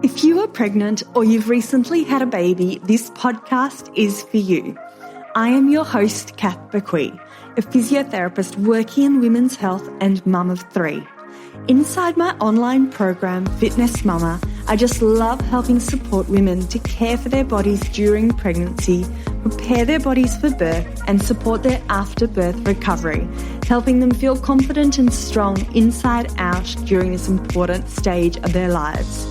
If you are pregnant or you've recently had a baby, this podcast is for you. I am your host, Kath Bequee, a physiotherapist working in women's health and mum of three. Inside my online program, Fitness Mama, I just love helping support women to care for their bodies during pregnancy, prepare their bodies for birth, and support their after-birth recovery, helping them feel confident and strong inside out during this important stage of their lives.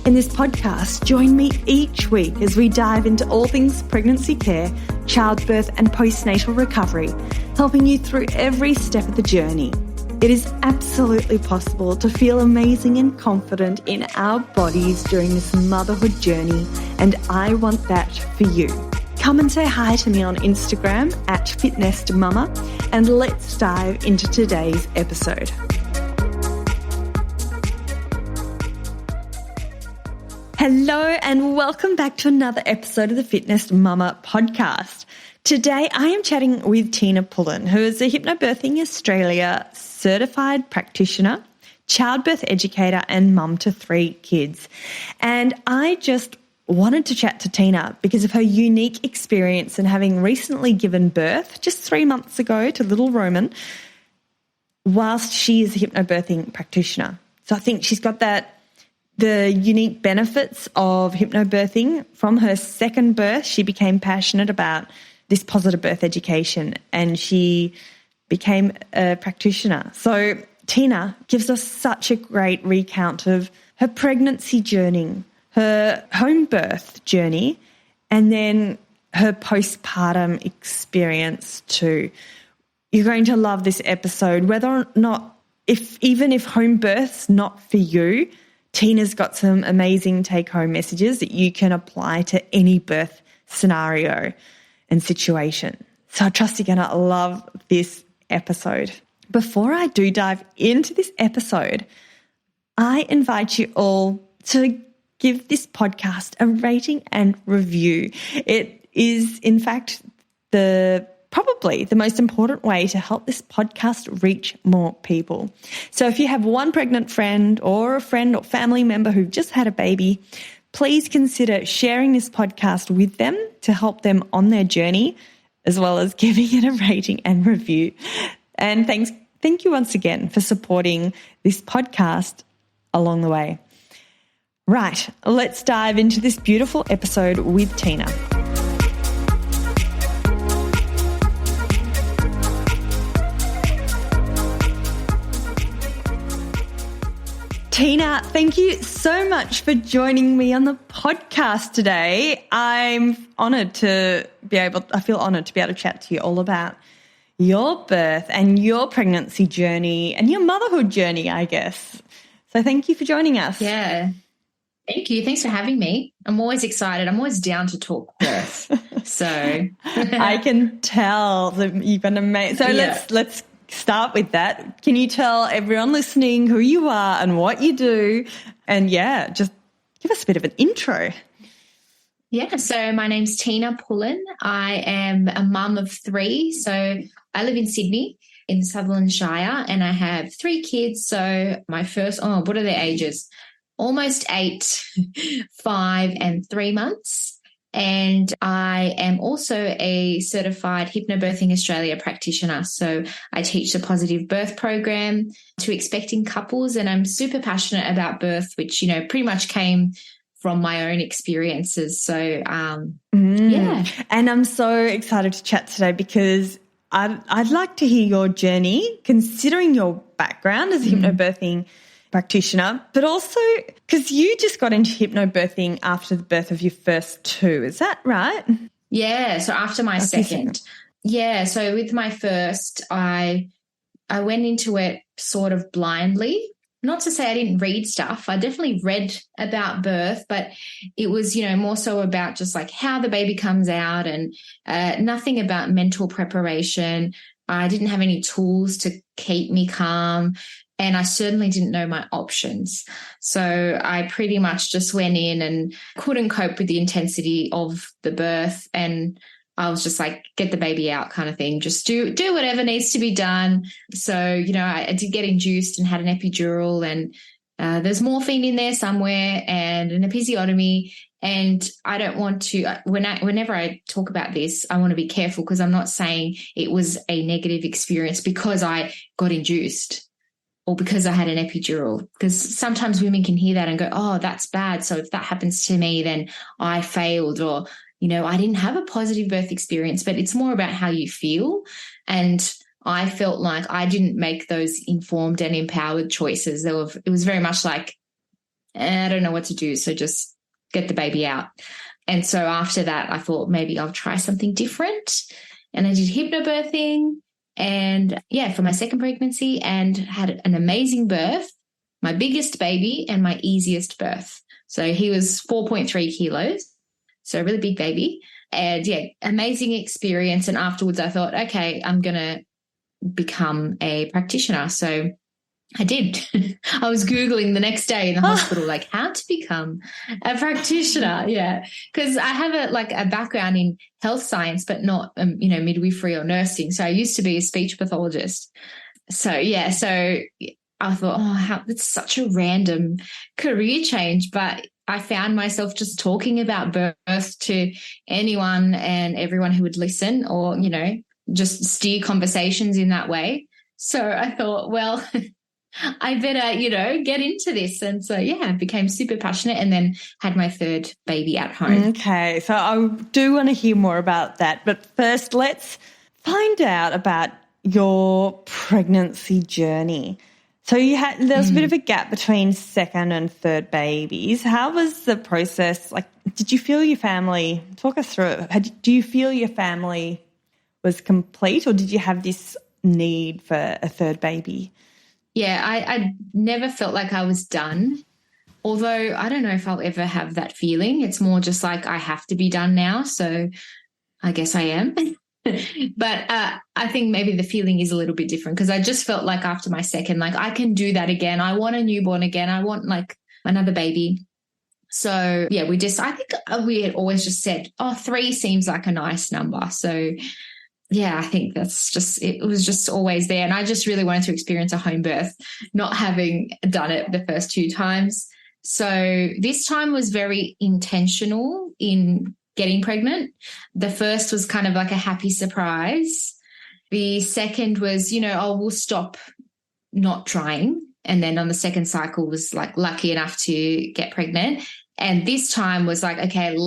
In this podcast, join me each week as we dive into all things pregnancy care, childbirth, and postnatal recovery, helping you through every step of the journey. It is absolutely possible to feel amazing and confident in our bodies during this motherhood journey, and I want that for you. Come and say hi to me on Instagram at @fitnessmama, and let's dive into today's episode. Hello and welcome back to another episode of the Fitness Mama podcast. Today I am chatting with Tina Pullen, who is a Hypnobirthing Australia certified practitioner, childbirth educator, and mum to 3 kids. And I just wanted to chat to Tina because of her unique experience in having recently given birth just 3 months ago to little Roman, whilst she is a hypnobirthing practitioner. So I think she's got the unique benefits of hypnobirthing. From her second birth, she became passionate about this positive birth education and she became a practitioner. So Tina gives us such a great recount of her pregnancy journey, her home birth journey, and then her postpartum experience too. You're going to love this episode, whether or not, even if home birth's not for you, Tina's got some amazing take-home messages that you can apply to any birth scenario and situation. So I trust you're going to love this episode. Before I do dive into this episode, I invite you all to give this podcast a rating and review. It is, in fact, probably the most important way to help this podcast reach more people. So if you have one pregnant friend or a friend or family member who've just had a baby, please consider sharing this podcast with them to help them on their journey, as well as giving it a rating and review. And thank you once again for supporting this podcast along the way. Right, let's dive into this beautiful episode with Tina. Tina, thank you so much for joining me on the podcast today. I feel honoured to be able to chat to you all about your birth and your pregnancy journey and your motherhood journey, I guess. So thank you for joining us. Yeah. Thank you. Thanks for having me. I'm always excited. I'm always down to talk birth. So I can tell that you've been amazing. So let's start with that. Can you tell everyone listening who you are and what you do? And just give us a bit of an intro. Yeah, so my name's Tina Pullen. I am a mum of 3. So I live in Sydney in Sutherland Shire and I have 3 kids. So my first, what are their ages? Almost 8, 5 and 3 months. And I am also a certified Hypnobirthing Australia practitioner. So I teach the positive birth program to expecting couples, and I'm super passionate about birth, which, pretty much came from my own experiences. So, yeah. And I'm so excited to chat today because I'd like to hear your journey, considering your background as a hypnobirthing practitioner, but also because you just got into hypnobirthing after the birth of your first 2. Is that right? Yeah. So after my second. Yeah. So with my first, I went into it sort of blindly. Not to say I didn't read stuff. I definitely read about birth, but it was, more so about just like how the baby comes out and nothing about mental preparation. I didn't have any tools to keep me calm. And I certainly didn't know my options. So I pretty much just went in and couldn't cope with the intensity of the birth. And I was just like, get the baby out kind of thing. Just do whatever needs to be done. So, I did get induced and had an epidural and there's morphine in there somewhere and an episiotomy. And I don't want to, whenever I talk about this, I want to be careful because I'm not saying it was a negative experience because I got induced or because I had an epidural. Because sometimes women can hear that and go, oh, that's bad. So if that happens to me, then I failed, or, I didn't have a positive birth experience. But it's more about how you feel. And I felt like I didn't make those informed and empowered choices. It was very much like, I don't know what to do, so just get the baby out. And so after that, I thought maybe I'll try something different. And I did hypnobirthing and, for my second pregnancy, and had an amazing birth, my biggest baby and my easiest birth. So he was 4.3 kilos, so a really big baby. And, amazing experience. And afterwards I thought, okay, I'm going to become a practitioner. So I did. I was Googling the next day in the hospital, like how to become a practitioner. Yeah. Because I have a background in health science, but not, midwifery or nursing. So I used to be a speech pathologist. So, so I thought, it's such a random career change. But I found myself just talking about birth to anyone and everyone who would listen, or, just steer conversations in that way. So I thought, well, I better, get into this. And so, I became super passionate and then had my third baby at home. Okay. So I do want to hear more about that. But first, let's find out about your pregnancy journey. So there was a bit of a gap between second and third babies. How was the process? Like, did you feel your family, talk us through it. Do you feel your family was complete, or did you have this need for a third baby? Yeah, I never felt like I was done, although I don't know if I'll ever have that feeling. It's more just like I have to be done now, so I guess I am. But I think maybe the feeling is a little bit different because I just felt like after my second, like I can do that again. I want a newborn again. I want like another baby. So, I think we had always just said, 3 seems like a nice number. So, I think it was just always there. And I just really wanted to experience a home birth, not having done it the first 2 times. So this time was very intentional in getting pregnant. The first was kind of like a happy surprise. The second was, we'll stop not trying. And then on the second cycle was like lucky enough to get pregnant. And this time was like, okay,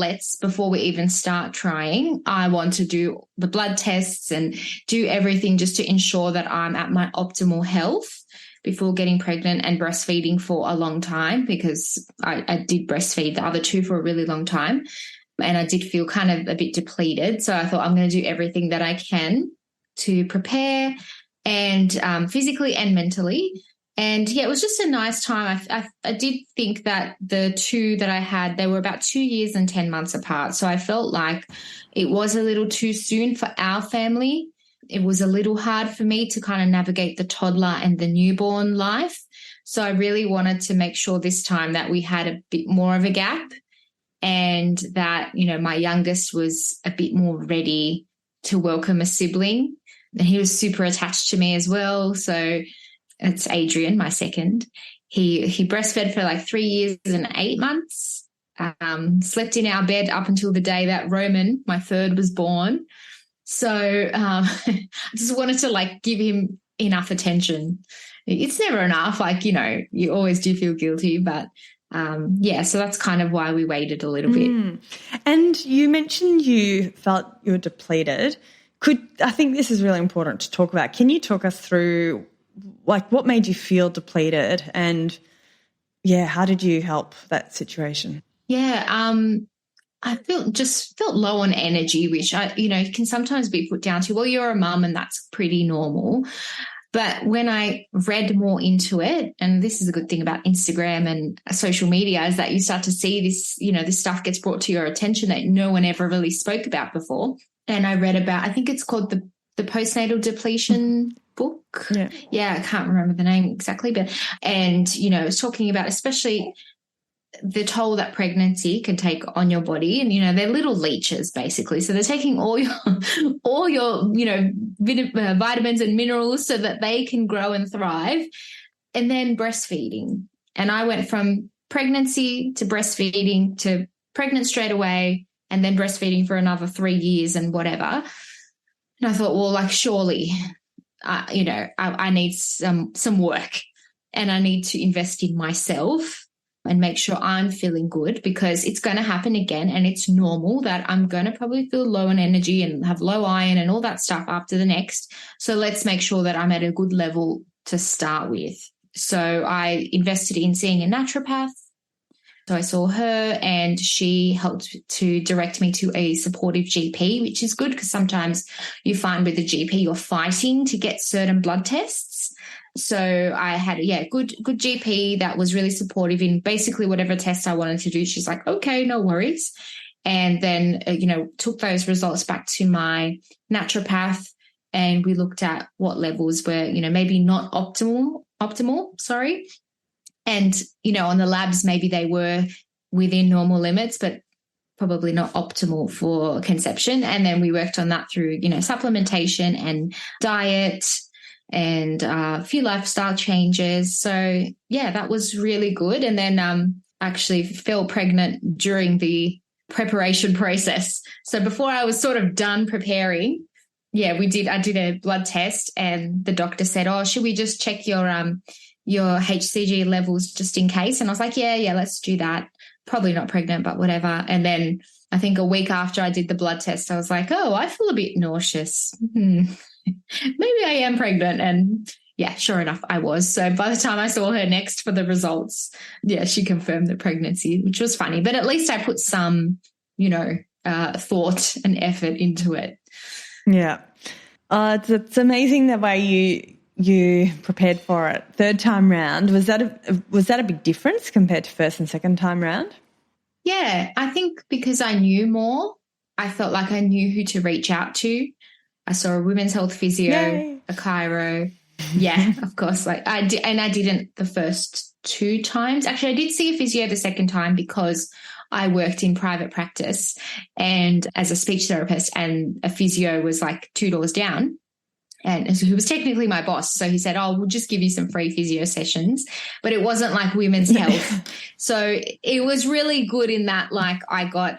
before we even start trying, I want to do the blood tests and do everything just to ensure that I'm at my optimal health before getting pregnant and breastfeeding for a long time, because I did breastfeed the other 2 for a really long time. And I did feel kind of a bit depleted. So I thought I'm going to do everything that I can to prepare, and physically and mentally. And, it was just a nice time. I did think that the 2 that I had, they were about 2 years and 10 months apart. So I felt like it was a little too soon for our family. It was a little hard for me to kind of navigate the toddler and the newborn life. So I really wanted to make sure this time that we had a bit more of a gap, and that, my youngest was a bit more ready to welcome a sibling. And he was super attached to me as well. So it's Adrian, my second. He breastfed for like 3 years and 8 months, slept in our bed up until the day that Roman, my third, was born. So I just wanted to give him enough attention. It's never enough. You always do feel guilty, but so that's kind of why we waited a little bit. And you mentioned you felt you were depleted. I think this is really important to talk about. Can you talk us through what made you feel depleted, and how did you help that situation? I felt low on energy, which can sometimes be put down to, well, you're a mum and that's pretty normal. But when I read more into it, and this is a good thing about Instagram and social media, is that you start to see this, this stuff gets brought to your attention that no one ever really spoke about before. And I read about, I think it's called the postnatal depletion book. Yeah, I can't remember the name exactly, but, it's talking about especially the toll that pregnancy can take on your body. And, they're little leeches basically. So they're taking all your, vitamins and minerals so that they can grow and thrive. And then breastfeeding. And I went from pregnancy to breastfeeding to pregnant straight away and then breastfeeding for another 3 years and whatever. And I thought, well, like surely, I need some work and I need to invest in myself and make sure I'm feeling good, because it's going to happen again, and it's normal that I'm going to probably feel low on energy and have low iron and all that stuff after the next. So let's make sure that I'm at a good level to start with. So I invested in seeing a naturopath. So I saw her and she helped to direct me to a supportive GP, which is good because sometimes you find with a GP you're fighting to get certain blood tests. So I had a good GP that was really supportive in basically whatever test I wanted to do. She's like, okay, no worries. And then, took those results back to my naturopath, and we looked at what levels were, maybe not optimal. And, on the labs, maybe they were within normal limits, but probably not optimal for conception. And then we worked on that through, supplementation and diet and a few lifestyle changes. So, that was really good. And then actually fell pregnant during the preparation process. So before I was sort of done preparing, I did a blood test, and the doctor said, oh, should we just check your HCG levels just in case? And I was like, yeah, let's do that. Probably not pregnant, but whatever. And then I think a week after I did the blood test, I was like, oh, I feel a bit nauseous. Maybe I am pregnant. And sure enough, I was. So by the time I saw her next for the results, she confirmed the pregnancy, which was funny. But at least I put some, thought and effort into it. Yeah. It's amazing the way you prepared for it. Third time round, was that a big difference compared to first and second time round? Yeah, I think because I knew more, I felt like I knew who to reach out to. I saw a women's health physio, Yay. a chiro. Yeah, of course. Like I didn't the first 2 times. Actually, I did see a physio the second time because I worked in private practice and as a speech therapist, and a physio was like $2 down. And he was technically my boss. So he said, oh, we'll just give you some free physio sessions. But it wasn't like women's health. So it was really good in that, like, I got,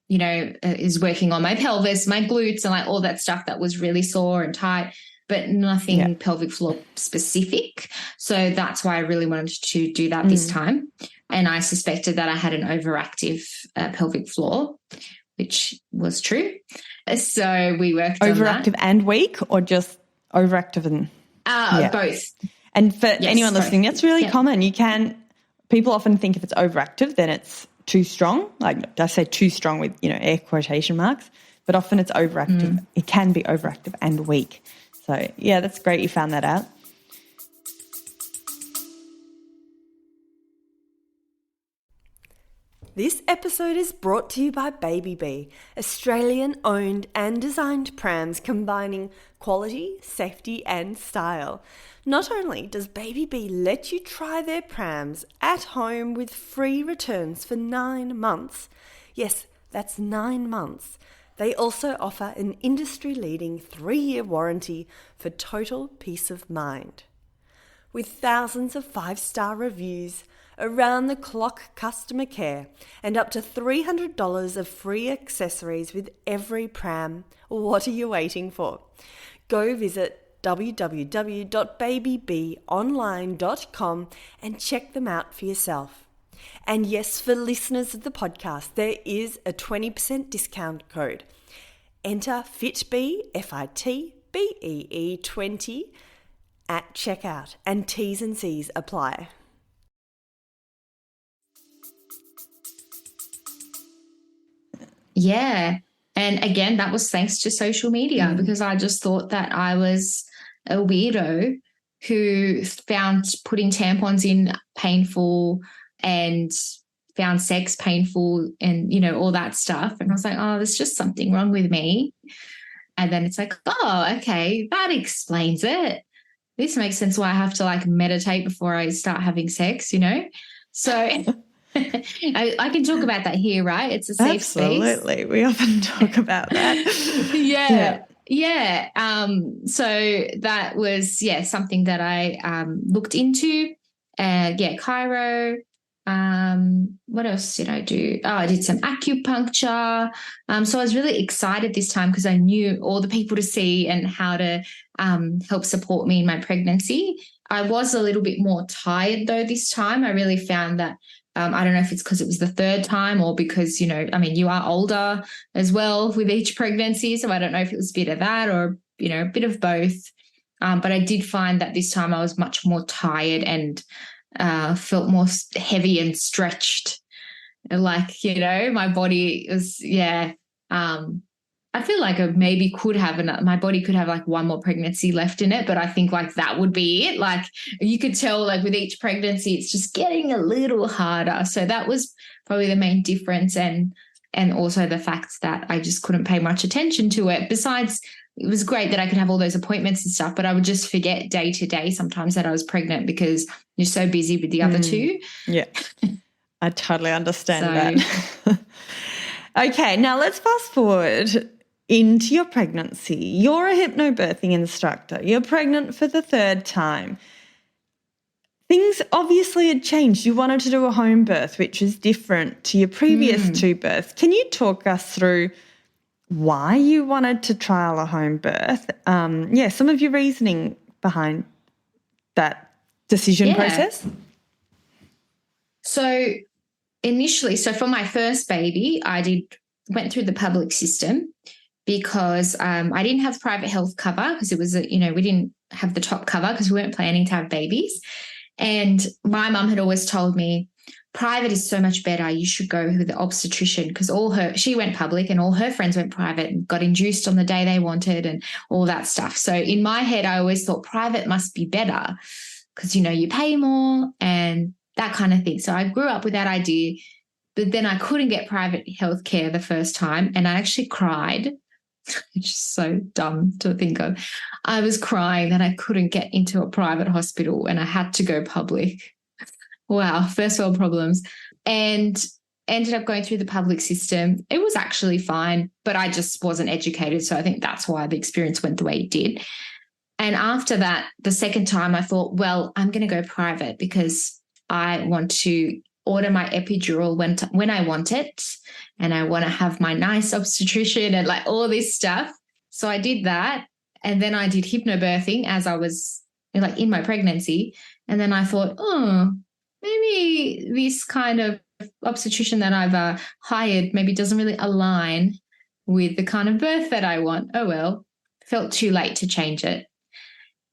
is working on my pelvis, my glutes, and like all that stuff that was really sore and tight, but nothing pelvic floor specific. So that's why I really wanted to do that this time. And I suspected that I had an overactive pelvic floor, which was true. So we worked on that. Overactive and weak, or just overactive and both. And for anyone listening, that's really common. People often think if it's overactive, then it's too strong. Like I say too strong with, air quotation marks, but often it's overactive. It can be overactive and weak. So that's great you found that out. This episode is brought to you by Baby Bee, Australian-owned and designed prams combining quality, safety and style. Not only does Baby Bee let you try their prams at home with free returns for 9 months. Yes, that's 9 months. They also offer an industry-leading 3-year warranty for total peace of mind. With thousands of 5-star reviews, around-the-clock customer care, and up to $300 of free accessories with every pram, what are you waiting for? Go visit www.babybeeonline.com and check them out for yourself. And yes, for listeners of the podcast, there is a 20% discount code. Enter FITBEE, FITBEE 20 at checkout, and T's and C's apply. Yeah. And again, that was thanks to social media, because I just thought that I was a weirdo who found putting tampons in painful and found sex painful and, all that stuff. And I was like, oh, there's just something wrong with me. And then it's like, oh, okay, that explains it. This makes sense why I have to meditate before I start having sex, So I can talk about that here, right? It's a safe space. Absolutely. We often talk about that. So that was, something that I looked into. chiro. What else did I do? Oh, I did some acupuncture. So I was really excited this time because I knew all the people to see and how to help support me in my pregnancy. I was a little bit more tired though this time. I really found that I don't know if it's because it was the third time or because, you are older as well with each pregnancy. So I don't know if it was a bit of that or, a bit of both. But I did find that this time I was much more tired and felt more heavy and stretched. Like, my body was, I feel like I maybe could have my body could have like one more pregnancy left in it, but I think like that would be it. Like you could tell like with each pregnancy, it's just getting a little harder. So that was probably the main difference. And also the fact that I just couldn't pay much attention to it. Besides, it was great that I could have all those appointments and stuff, but I would just forget day to day sometimes that I was pregnant because you're so busy with the other two. Yeah, I totally understand that. Okay, now let's fast forward into your pregnancy. You're a hypnobirthing instructor. You're pregnant for the third time. Things obviously had changed. You wanted to do a home birth, which is different to your previous two births. Can you talk us through why you wanted to trial a home birth? Some of your reasoning behind that decision process. So initially, for my first baby, I went through the public system because I didn't have private health cover because it was, we didn't have the top cover because we weren't planning to have babies. And my mum had always told me, private is so much better. You should go with the obstetrician because she went public and all her friends went private and got induced on the day they wanted and all that stuff. So in my head, I always thought private must be better because, you pay more and that kind of thing. So I grew up with that idea, but then I couldn't get private healthcare the first time and I actually cried, which is so dumb to think of. I was crying that I couldn't get into a private hospital and I had to go public. Wow, first world problems. And ended up going through the public system. It was actually fine, but I just wasn't educated. So I think that's why the experience went the way it did. And after that, the second time I thought, well, I'm going to go private because I want to order my epidural when I want it. And I want to have my nice obstetrician and like all this stuff. So I did that. And then I did hypnobirthing as I was like in my pregnancy. And then I thought, maybe this kind of obstetrician that I've hired maybe doesn't really align with the kind of birth that I want. Oh, well, felt too late to change it.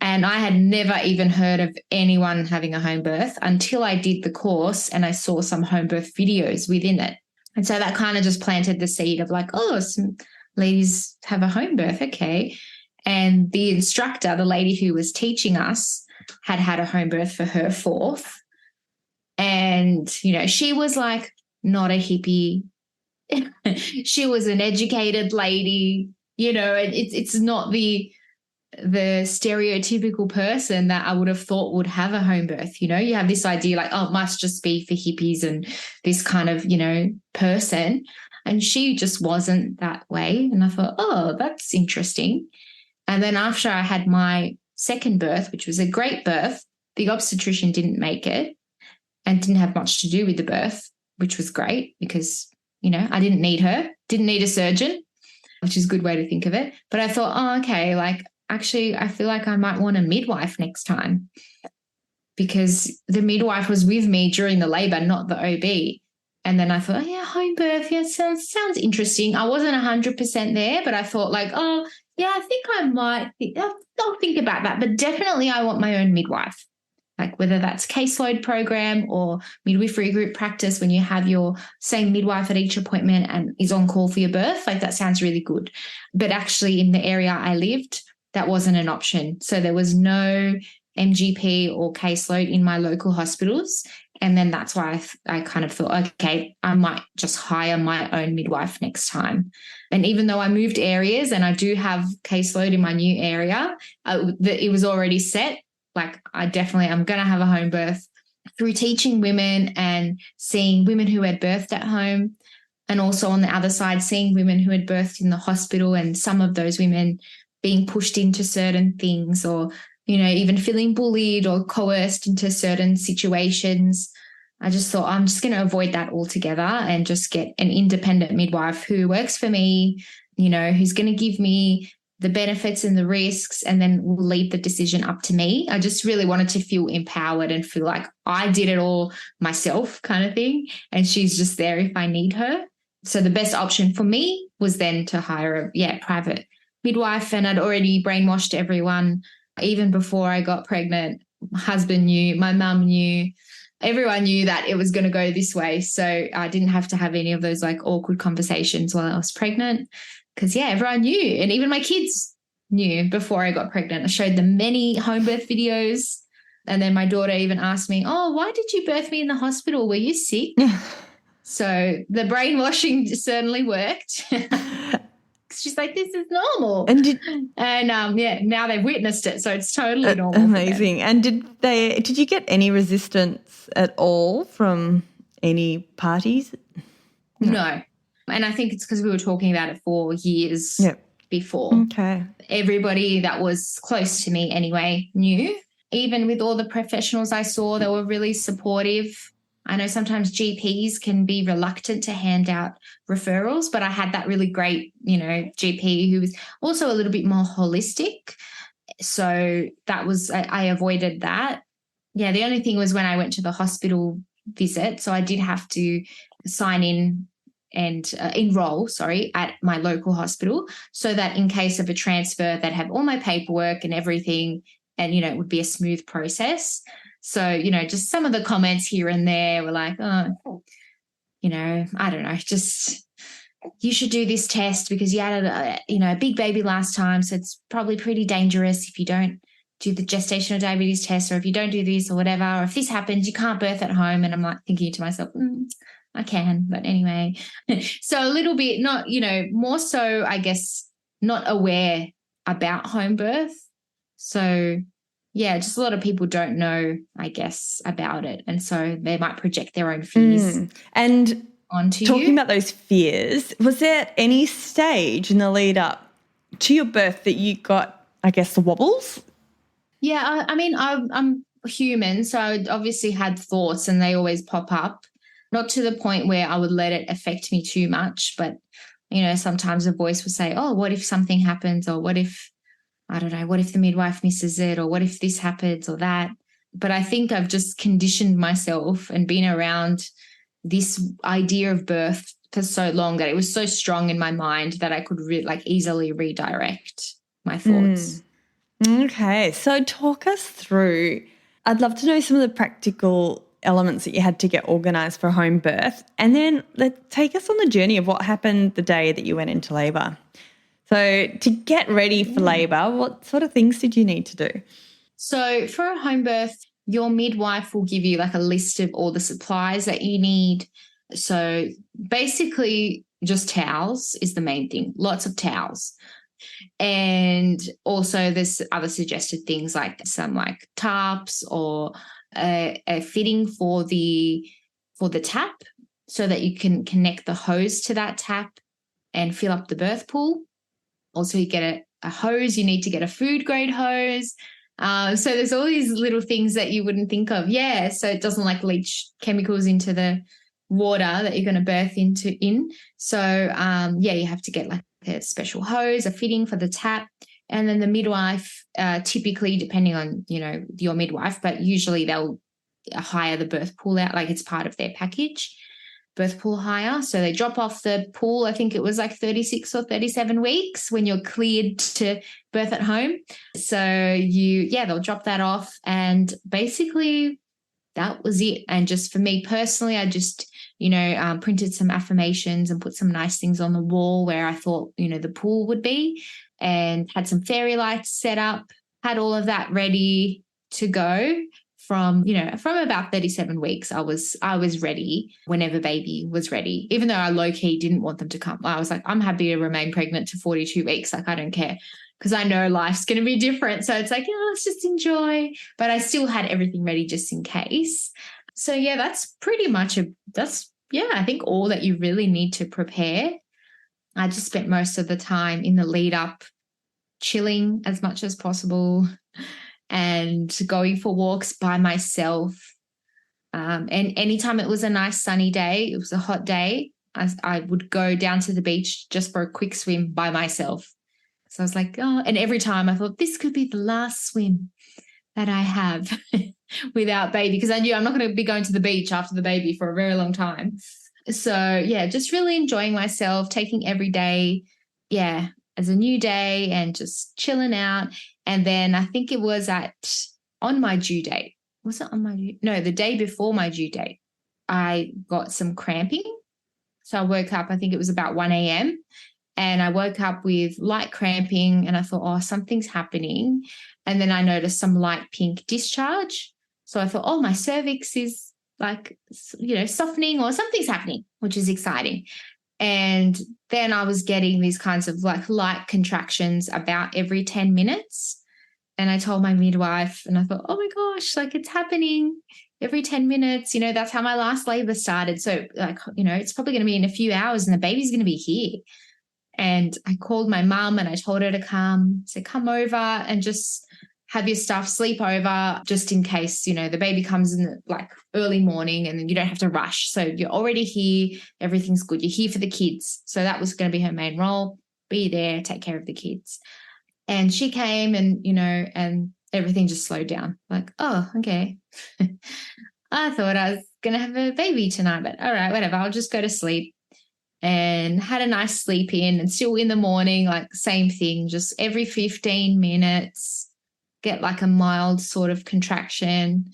And I had never even heard of anyone having a home birth until I did the course and I saw some home birth videos within it. And so that kind of just planted the seed of like, some ladies have a home birth. Okay. And the instructor, the lady who was teaching us, had a home birth for her fourth. And, she was like not a hippie. She was an educated lady, it's not the stereotypical person that I would have thought would have a home birth. You have this idea like, it must just be for hippies and this kind of, person. And she just wasn't that way. And I thought, that's interesting. And then after I had my second birth, which was a great birth, the obstetrician didn't make it and didn't have much to do with the birth, which was great because, I didn't need her, didn't need a surgeon, which is a good way to think of it. But I thought, okay, like actually I feel like I might want a midwife next time because the midwife was with me during the labor, not the OB. And then I thought, home birth, sounds interesting. I wasn't 100% there, but I thought like, I think I might, I'll think about that. But definitely I want my own midwife. Like whether that's caseload program or midwifery group practice when you have your same midwife at each appointment and is on call for your birth, like that sounds really good. But actually in the area I lived, that wasn't an option. So there was no MGP or caseload in my local hospitals. And then that's why I kind of thought, okay, I might just hire my own midwife next time. And even though I moved areas and I do have caseload in my new area, it was already set. Like I'm going to have a home birth through teaching women and seeing women who had birthed at home. And also on the other side, seeing women who had birthed in the hospital and some of those women being pushed into certain things or even feeling bullied or coerced into certain situations. I just thought I'm just going to avoid that altogether and just get an independent midwife who works for me, who's going to give me the benefits and the risks, and then will leave the decision up to me. I just really wanted to feel empowered and feel like I did it all myself kind of thing. And she's just there if I need her. So the best option for me was then to hire a private midwife. And I'd already brainwashed everyone even before I got pregnant. My husband knew, my mum knew, everyone knew that it was going to go this way. So I didn't have to have any of those like awkward conversations while I was pregnant. Because, everyone knew, and even my kids knew before I got pregnant. I showed them many home birth videos, and then my daughter even asked me, "Oh, why did you birth me in the hospital? Were you sick?" So the brainwashing certainly worked. She's like, "This is normal." And now they've witnessed it, so it's totally normal. Amazing. And did you get any resistance at all from any parties? No. And I think it's because we were talking about it for years before. Okay. Everybody that was close to me anyway knew. Even with all the professionals I saw, they were really supportive. I know sometimes GPs can be reluctant to hand out referrals, but I had that really great, GP who was also a little bit more holistic. So I avoided that. Yeah, the only thing was when I went to the hospital visit, so I did have to sign in and enroll at my local hospital, so that in case of a transfer, they'd have all my paperwork and everything, and, it would be a smooth process. So, just some of the comments here and there were like, oh, I don't know, just you should do this test because you had a big baby last time, so it's probably pretty dangerous if you don't do the gestational diabetes test, or if you don't do this or whatever, or if this happens, you can't birth at home. And I'm like thinking to myself, I can, but anyway. So a little bit not, more so, I guess, not aware about home birth. So, just a lot of people don't know, I guess, about it. And so they might project their own fears and onto talking you. About those fears, was there any stage in the lead up to your birth that you got, I guess, the wobbles? Yeah, I mean, I'm human, so I obviously had thoughts and they always pop up. Not to the point where I would let it affect me too much, but, sometimes a voice would say, oh, what if something happens, or what if, I don't know, what if the midwife misses it, or what if this happens or that. But I think I've just conditioned myself and been around this idea of birth for so long that it was so strong in my mind that I could easily redirect my thoughts. Okay, so talk us through, I'd love to know some of the practical elements that you had to get organised for home birth, and then take us on the journey of what happened the day that you went into labour. So to get ready for labour, what sort of things did you need to do? So for a home birth, your midwife will give you a list of all the supplies that you need. So basically just towels is the main thing, lots of towels. And also there's other suggested things like some tarps or a fitting for the tap, so that you can connect the hose to that tap and fill up the birth pool. Also, you get a hose. You need to get a food grade hose. So there's all these little things that you wouldn't think of. Yeah, so it doesn't leach chemicals into the water that you're going to birth in. So you have to get a special hose, a fitting for the tap. And then the midwife, typically, depending on, your midwife, but usually they'll hire the birth pool out, it's part of their package, birth pool hire. So they drop off the pool, I think it was 36 or 37 weeks when you're cleared to birth at home. So they'll drop that off. And basically that was it. And just for me personally, I just, printed some affirmations and put some nice things on the wall where I thought, the pool would be, and had some fairy lights set up, had all of that ready to go. From about 37 weeks, I was ready whenever baby was ready, even though I low-key didn't want them to come. I was like, I'm happy to remain pregnant to 42 weeks. I don't care, because I know life's going to be different. So it's let's just enjoy. But I still had everything ready just in case. So that's pretty much I think all that you really need to prepare. I just spent most of the time in the lead up chilling as much as possible, and going for walks by myself. And anytime it was a nice sunny day, it was a hot day, I would go down to the beach just for a quick swim by myself. So I was like, oh, and every time I thought this could be the last swim that I have without baby, because I knew I'm not going to be going to the beach after the baby for a very long time. So, yeah, just really enjoying myself, taking every day, as a new day and just chilling out. And then I think it was on my due date. Was it on my due? No, the day before my due date, I got some cramping. So I woke up, I think it was about 1 a.m. and I woke up with light cramping and I thought, oh, something's happening. And then I noticed some light pink discharge. So I thought, oh, my cervix is like, softening or something's happening, which is exciting. And then I was getting these kinds of like light contractions about every 10 minutes. And I told my midwife and I thought, oh my gosh, like it's happening every 10 minutes. That's how my last labor started. So like, it's probably going to be in a few hours and the baby's going to be here. And I called my mum and I told her to come over and just have your stuff, sleep over just in case, the baby comes in the like early morning and then you don't have to rush. So you're already here. Everything's good. You're here for the kids. So that was going to be her main role. Be there, take care of the kids. And she came and, and everything just slowed down. Like, oh, okay. I thought I was going to have a baby tonight, but all right, whatever. I'll just go to sleep. And had a nice sleep in, and still in the morning, like same thing, just every 15 minutes, get like a mild sort of contraction,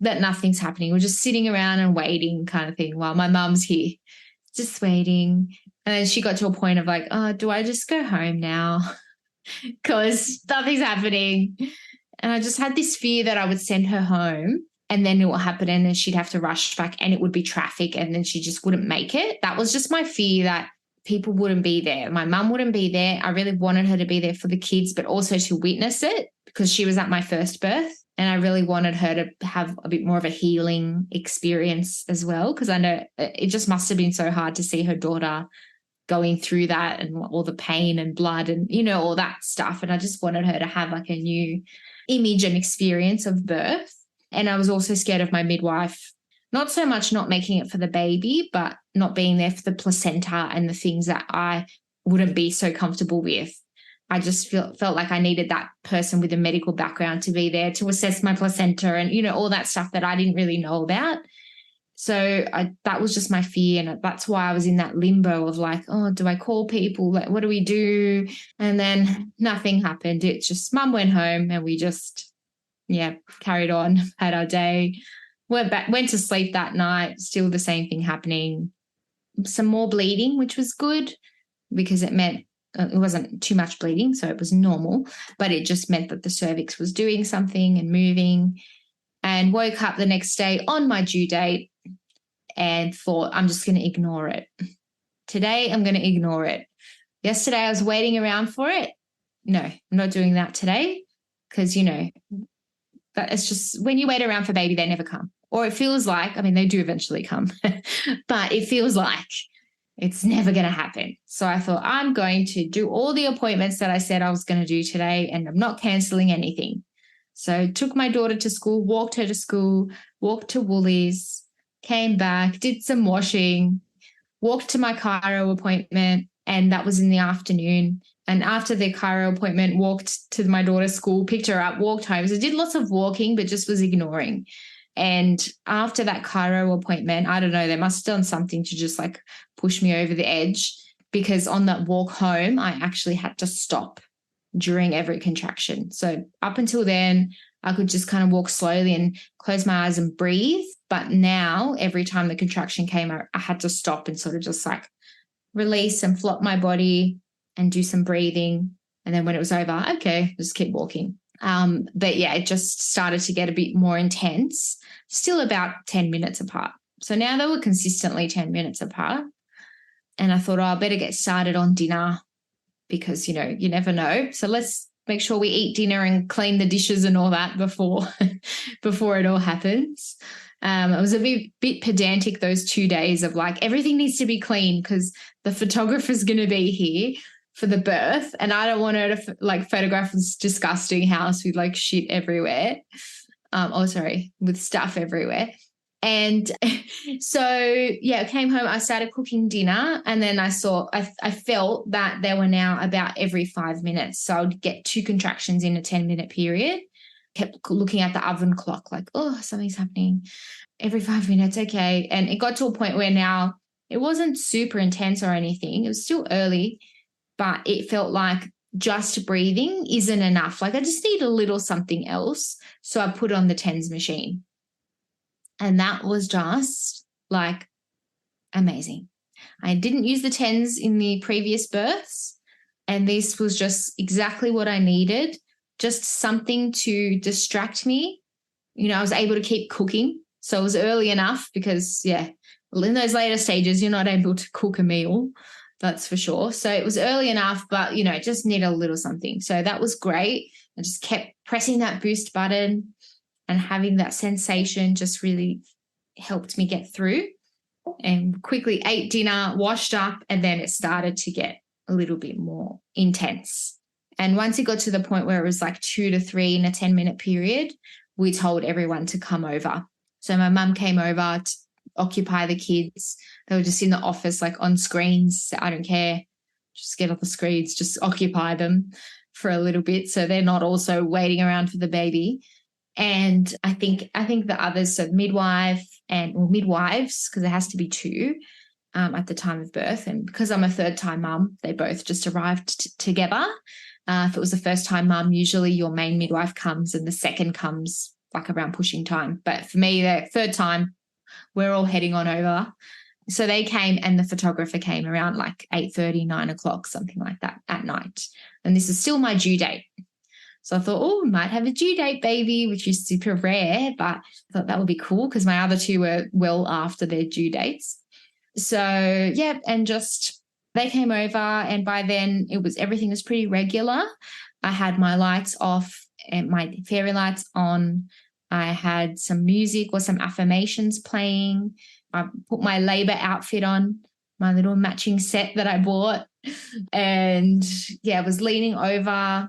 but nothing's happening. We're just sitting around and waiting kind of thing while my mum's here, just waiting. And then she got to a point of like, oh, do I just go home now? Because nothing's happening. And I just had this fear that I would send her home and then it will happen and then she'd have to rush back and it would be traffic and then she just wouldn't make it. That was just my fear, that people wouldn't be there. My mum wouldn't be there. I really wanted her to be there for the kids, but also to witness it because she was at my first birth and I really wanted her to have a bit more of a healing experience as well, because I know it just must have been so hard to see her daughter going through that and all the pain and blood and, all that stuff. And I just wanted her to have like a new image and experience of birth. And I was also scared of my midwife, not so much not making it for the baby, but not being there for the placenta and the things that I wouldn't be so comfortable with. I just felt like I needed that person with a medical background to be there to assess my placenta and, all that stuff that I didn't really know about. So that was just my fear. And that's why I was in that limbo of like, oh, do I call people? Like, what do we do? And then nothing happened. It's just mum went home and we just, carried on, had our day, went to sleep that night, still the same thing happening. Some more bleeding, which was good because it meant it wasn't too much bleeding, so it was normal, but it just meant that the cervix was doing something and moving. And woke up the next day on my due date and thought, I'm just going to ignore it. Today, I'm going to ignore it. Yesterday, I was waiting around for it. No, I'm not doing that today because, that it's just when you wait around for baby, they never come. Or it feels like, they do eventually come, but it feels like it's never going to happen. So I thought I'm going to do all the appointments that I said I was going to do today and I'm not cancelling anything. So took my daughter to school, walked her to school, walked to Woolies, came back, did some washing, walked to my chiro appointment, and that was in the afternoon. And after the chiro appointment, walked to my daughter's school, picked her up, walked home. So did lots of walking, but just was ignoring. And after that chiro appointment, I don't know, they must have done something to just like push me over the edge, because on that walk home, I actually had to stop during every contraction. So up until then, I could just kind of walk slowly and close my eyes and breathe. But now every time the contraction came, I had to stop and sort of just like release and flop my body and do some breathing. And then when it was over, okay, just keep walking. But yeah, it just started to get a bit more intense, still about 10 minutes apart. So now they were consistently 10 minutes apart. And I thought, I better get started on dinner because, you never know. So let's make sure we eat dinner and clean the dishes and all that before it all happens. It was a bit pedantic those 2 days of like everything needs to be clean because the photographer's going to be here. for the birth, and I don't want her to like photograph this disgusting house with like shit everywhere. With stuff everywhere. And so, yeah, I came home, I started cooking dinner, and then I felt that they were now about every 5 minutes. So I would get 2 contractions in a 10-minute period. Kept looking at the oven clock like, oh, something's happening. Every 5 minutes, okay. And it got to a point where now it wasn't super intense or anything. It was still early, but it felt like just breathing isn't enough. Like I just need a little something else. So I put on the TENS machine. And that was just like amazing. I didn't use the TENS in the previous births, and this was just exactly what I needed, just something to distract me. You know, I was able to keep cooking. So it was early enough because, yeah, in those later stages, you're not able to cook a meal, that's for sure. So it was early enough, but, you know, just need a little something. So that was great. I just kept pressing that boost button, and having that sensation just really helped me get through, and quickly ate dinner, washed up, and then it started to get a little bit more intense. And once it got to the point where it was like 2 to 3 in a 10-minute period, we told everyone to come over. So my mum came over to occupy the kids. They were just in the office, like on screens. I don't care. Just get off the screens, just occupy them for a little bit so they're not also waiting around for the baby. And I think the others, so midwives, because there has to be 2 at the time of birth. And because I'm a third-time mum, they both just arrived together. If it was a first-time mum, usually your main midwife comes and the second comes like around pushing time. But for me, the third time, we're all heading on over. So they came, and the photographer came around like 8:30, 9 o'clock, something like that at night. And this is still my due date. So I thought, oh, we might have a due date baby, which is super rare, but I thought that would be cool because my other 2 were well after their due dates. So, yeah, and just they came over, and by then everything was pretty regular. I had my lights off and my fairy lights on. I had some music or some affirmations playing. I put my labor outfit on, my little matching set that I bought. And, yeah, I was leaning over,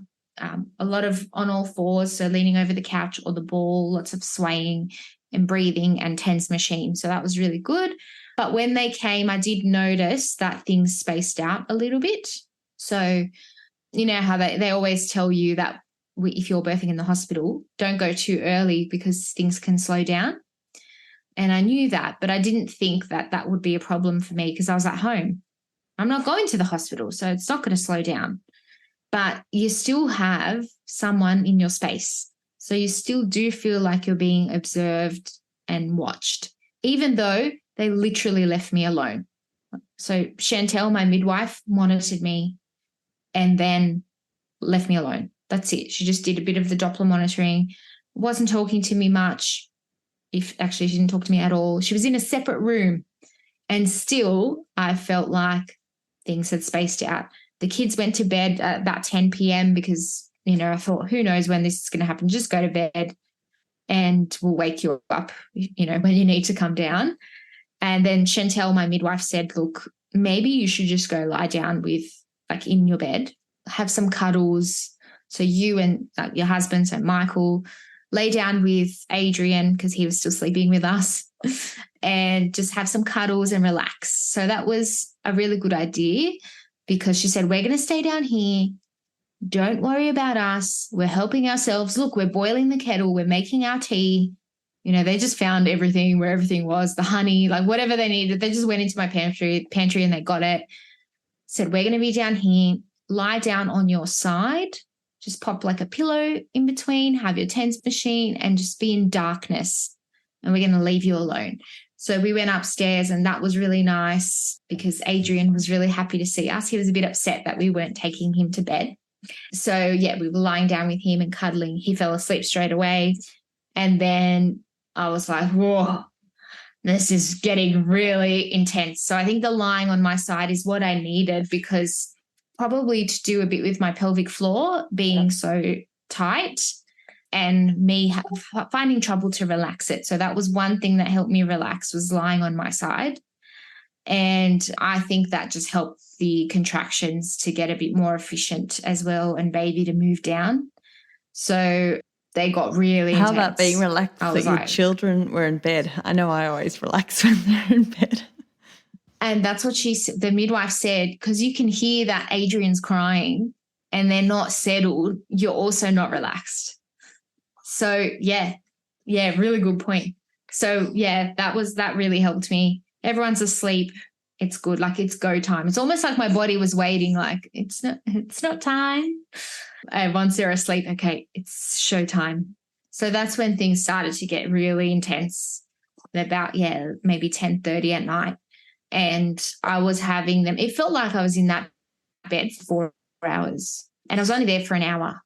a lot of on all fours, so leaning over the couch or the ball, lots of swaying and breathing and TENS machine. So that was really good. But when they came, I did notice that things spaced out a little bit. So you know how they always tell you that if you're birthing in the hospital, don't go too early because things can slow down. And I knew that, but I didn't think that that would be a problem for me because I was at home. I'm not going to the hospital, so it's not going to slow down. But you still have someone in your space. So you still do feel like you're being observed and watched, even though they literally left me alone. So Chantel, my midwife, monitored me and then left me alone. That's it. She just did a bit of the Doppler monitoring, wasn't talking to me much. She didn't talk to me at all. She was in a separate room, and still I felt like things had spaced out. The kids went to bed at about 10 p.m. because, I thought, who knows when this is going to happen? Just go to bed and we'll wake you up, when you need to come down. And then Chantel, my midwife, said, look, maybe you should just go lie down in your bed, have some cuddles. So you and your husband, so Michael, lay down with Adrian because he was still sleeping with us and just have some cuddles and relax. So that was a really good idea because she said, we're going to stay down here. Don't worry about us. We're helping ourselves. Look, we're boiling the kettle. We're making our tea. They just found everything where everything was, the honey, whatever they needed. They just went into my pantry and they got it. Said, we're going to be down here. Lie down on your side. Just pop a pillow in between, have your TENS machine and just be in darkness. And we're going to leave you alone. So we went upstairs and that was really nice because Adrian was really happy to see us. He was a bit upset that we weren't taking him to bed. So, yeah, we were lying down with him and cuddling. He fell asleep straight away. And then I was like, whoa, this is getting really intense. So I think the lying on my side is what I needed because probably to do a bit with my pelvic floor being so tight and me finding trouble to relax it. So that was one thing that helped me relax was lying on my side. And I think that just helped the contractions to get a bit more efficient as well and baby to move down. So they got really How intense. about being relaxed that your children were in bed? I know I always relax when they're in bed. And that's what the midwife said, because you can hear that Adrian's crying and they're not settled, you're also not relaxed. So yeah, really good point. So yeah, that really helped me. Everyone's asleep. It's good. Like, it's go time. It's almost like my body was waiting, like, it's not time. And once they're asleep, okay, it's show time. So that's when things started to get really intense, about, maybe 10:30 at night. And I was having them. It felt like I was in that bed for 4 hours, and I was only there for an hour,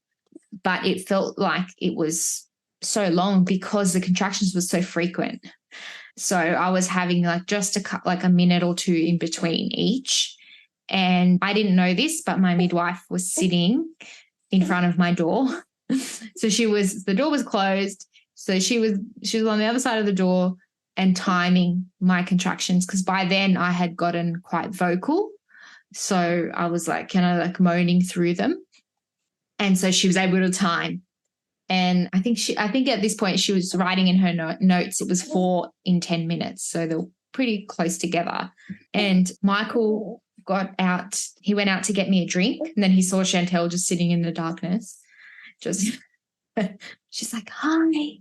but it felt like it was so long because the contractions were so frequent. So I was having like just a minute or two in between each. And I didn't know this, but my midwife was sitting in front of my door. So the door was closed. So she was on the other side of the door and timing my contractions, because by then I had gotten quite vocal. So I was like kind of like moaning through them. And so she was able to time. And I think at this point she was writing in her notes, it was 4 in 10 minutes. So they were pretty close together. And Michael got out. He went out to get me a drink. And then he saw Chantel just sitting in the darkness. She's like, hi,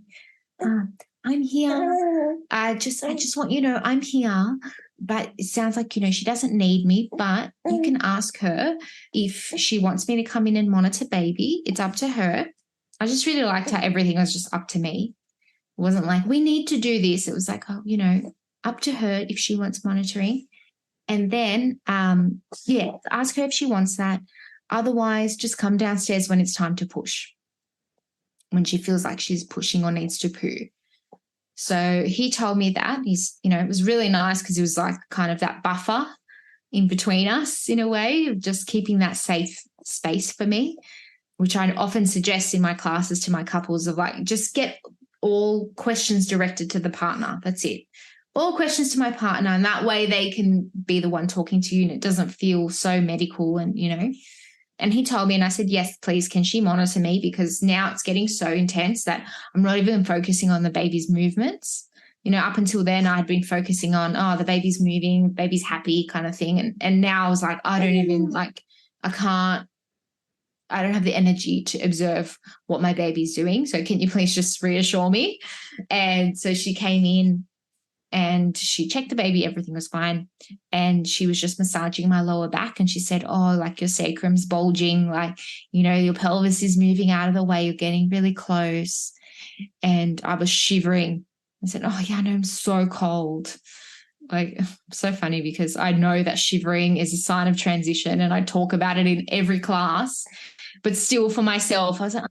I'm here. I just want you to know I'm here. But it sounds like, she doesn't need me, but you can ask her if she wants me to come in and monitor baby. It's up to her. I just really liked how everything was just up to me. It wasn't like, we need to do this. It was like, up to her if she wants monitoring. And then, ask her if she wants that. Otherwise, just come downstairs when it's time to push, when she feels like she's pushing or needs to poo. So he told me that. It was really nice because he was like kind of that buffer in between us in a way, of just keeping that safe space for me, which I often suggest in my classes to my couples, of like, just get all questions directed to the partner. That's it. All questions to my partner. And that way they can be the one talking to you and it doesn't feel so medical and. And he told me, and I said, yes, please, can she monitor me? Because now it's getting so intense that I'm not even focusing on the baby's movements. Up until then I had been focusing on, the baby's moving, baby's happy kind of thing. And now I was like, I don't have the energy to observe what my baby's doing. So can you please just reassure me? And so she came in and she checked the baby. Everything was fine. And she was just massaging my lower back. And she said, like your sacrum's bulging, like, your pelvis is moving out of the way. You're getting really close. And I was shivering. I said, I know, I'm so cold. Like, so funny because I know that shivering is a sign of transition and I talk about it in every class. But still for myself, I was like,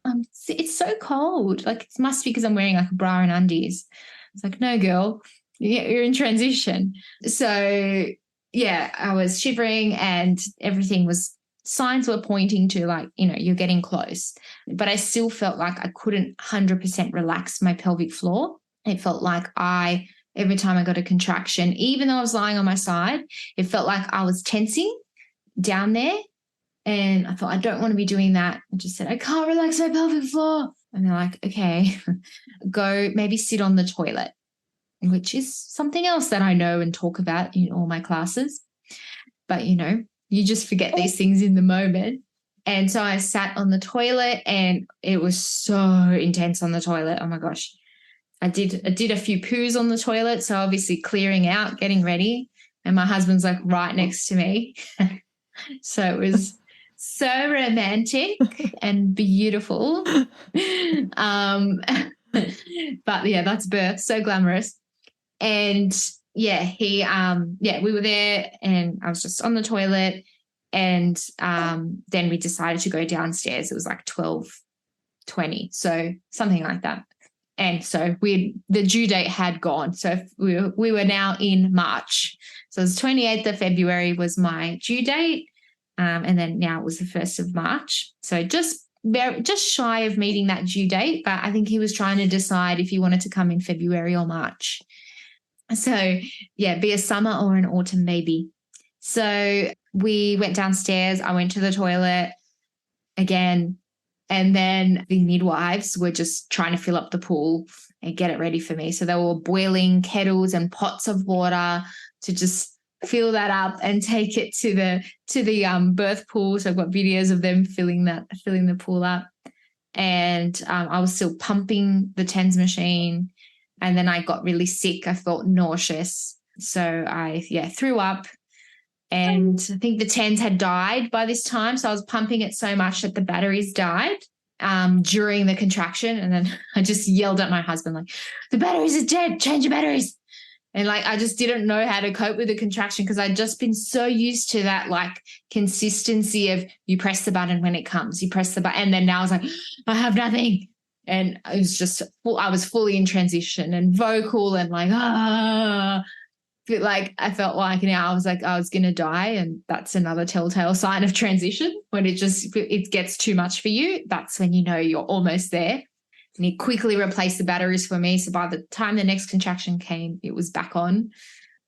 it's so cold. Like, it must be because I'm wearing like a bra and undies. It's like, no, girl, you're in transition. So, I was shivering and signs were pointing to like, you're getting close. But I still felt like I couldn't 100% relax my pelvic floor. It felt like every time I got a contraction, even though I was lying on my side, it felt like I was tensing down there. And I thought, I don't want to be doing that. I just said, I can't relax my pelvic floor. And they're like, okay, go maybe sit on the toilet, which is something else that I know and talk about in all my classes. But, you just forget these things in the moment. And so I sat on the toilet and it was so intense on the toilet. Oh, my gosh. I did a few poos on the toilet. So obviously clearing out, getting ready. And my husband's like right next to me. So it was so romantic and beautiful. But that's birth. So glamorous. And we were there and I was just on the toilet and then we decided to go downstairs. It was like 12:20, so something like that. And so the due date had gone. So we were now in March. So it was 28th of February was my due date. And then now it was the 1st of March. So just shy of meeting that due date. But I think he was trying to decide if he wanted to come in February or March. So, yeah, be a summer or an autumn baby. So we went downstairs. I went to the toilet again. And then the midwives were just trying to fill up the pool and get it ready for me. So they were boiling kettles and pots of water to just fill that up and take it to the birth pool. So I've got videos of them filling the pool up. And I was still pumping the TENS machine. And then I got really sick. I felt nauseous. So I threw up. And I think the TENS had died by this time. So I was pumping it so much that the batteries died during the contraction. And then I just yelled at my husband, like, the batteries are dead, change your batteries. And like, I just didn't know how to cope with the contraction because I'd just been so used to that like consistency of you press the button when it comes, you press the button. And then now I was like, I have nothing. And it was just, I was fully in transition and vocal and like, But like I felt like now I was like I was going to die, and that's another telltale sign of transition. When it gets too much for you, that's when you know you're almost there. And he quickly replaced the batteries for me. So by the time the next contraction came, it was back on.